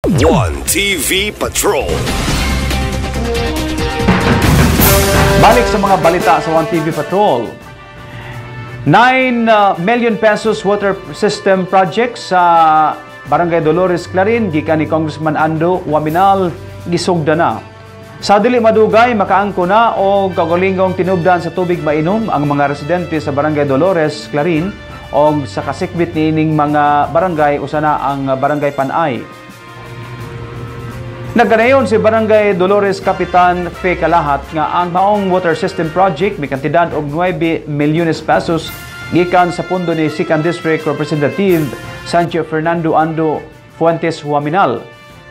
One TV Patrol. Balik sa mga balita sa One TV Patrol. 9 million pesos water system project sa Barangay Dolores, Clarin, gikan ni Congressman Ando Waminal, gisugda na. Sa dili madugay, makaangko na o kagalingong tinubdan sa tubig mainom ang mga residente sa Barangay Dolores, Clarin, o sa kasikbit niining mga barangay usana ang Barangay Panay. Nagkanayon si Barangay Dolores Kapitan Fe Kalahat nga ang maong water system project may kantidad og 9 milyones pesos gikan sa pundo ni 2nd District Representative Sancho Fernando Ando Fuentes Huaminal.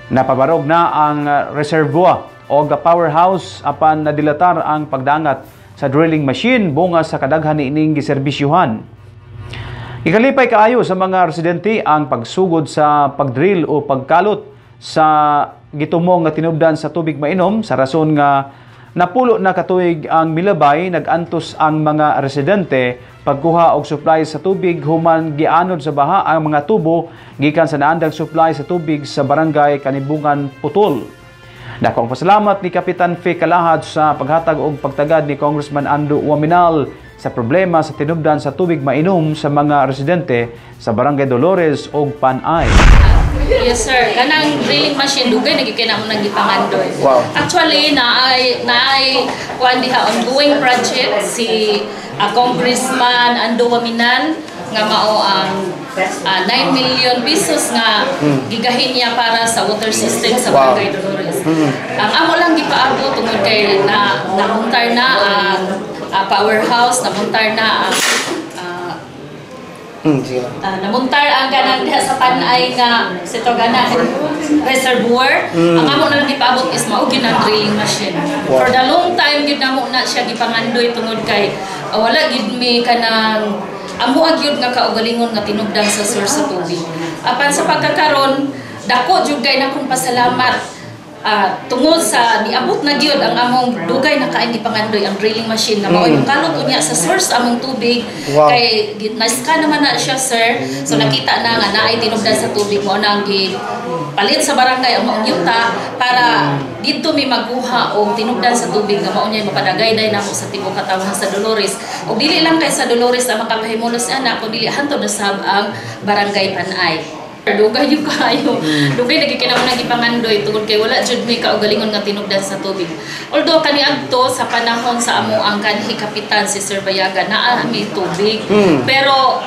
Napabarog na ang reservoir o powerhouse apan nadilatar ang pagdangat sa drilling machine bunga sa kadaghan niining giserbisyuhan. Ikalipay kaayo sa mga residente ang pagsugod sa pagdrill o pagkalot sa gitumong nga tinubdan sa tubig mainom sa rason nga napulo na katuig ang milabay nagantos ang mga residente pagkuha og supply sa tubig human gianod sa baha ang mga tubo gikan sa naandang supply sa tubig sa barangay Kanibungan Putol. Dakong pasalamat ni Kapitan Fe Kalahat sa paghatag og pagtagad ni Congressman Ando Waminal sa problema sa tinubdan sa tubig mainom sa mga residente sa Barangay Dolores ug Panay. Yes sir, kanang drilling machine dugay nagikina mo nang gipangandoy. Wow. Actually naay kuan diha ongoing project si Congressman Ando Waminal nga mao ang 9 million pesos nga gigahin niya para sa water system sa Barangay Dolores. Ang amo lang gipaabot tungod kay namuntar na ang powerhouse, namuntar na ang namuntar ang ganang diha sa Panay nga sitogana reservoir. Ang amo na lang gipaabot is mao gyud ang drilling machine. For the long time gyud namo na siya gipangandoy tungod kay wala gyud mi kanang amo gyud nga kaugalingon nga tinubdan sa source sa tubig. Apan sa pagkakaron dako jud kay nakong pasalamat tungod sa niabot na gyud ang among dugay na kain gipangandoy ang drilling machine na mao yung kalot unya sa source among tubig. Kay na-scan naman na siya sir, so nakita na nga naay tinubdan sa tubig mo na ang palit sa barangay ang maong yuta para dito mi magkuha og tinubdan sa tubig nga mao nya mapadagay-day namo sa tibuok katawhan sa Dolores. Og dili lang kay sa Dolores ang makapahimulos ana kun dili hantod na sab ang Barangay Panay. Dugay yung kayo. Dugay nagkikinamo nang gipangandoy tungod kay wala jud may kaugalingon nga tinubdan sa tubig. Although kaniadto sa panahon sa amo ang kanhi kapitan si Sir Bayaga naa may tubig. Pero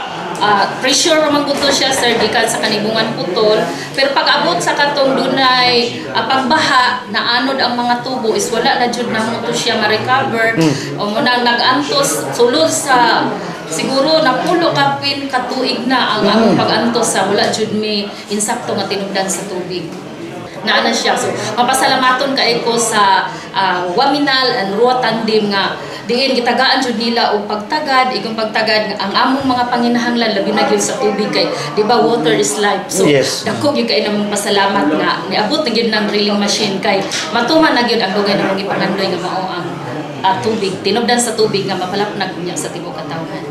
pressure man gud siya sir gikan sa Kanibungan Putol. Pero pag abot sa katong dunay pagbaha naanod ang mga tubo is wala na jud namo to siya ma-recover. O mo nang nagantos sulod sa siguro napulo kapin katuig na ang among pag-antos sa wala jud mi insakto nga tinubdan sa tubig. Naana siya. So mapasalamaton kay ko sa Waminal and Rua Tandem nga diin gitagaan jud nila og pagtagad igong pagtagad ang among mga panginahanglan labi na gyud sa tubig kay di ba water is life. So dako gyud kay namong pasalamat nga niabot na gyud ng drilling machine kay matuman na gyud ang dugay namong gipangandoy nga mao ang tubig tinubdan sa tubig nga mapalapnag unya sa tibuok katawhan.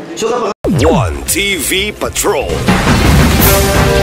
One TV Patrol.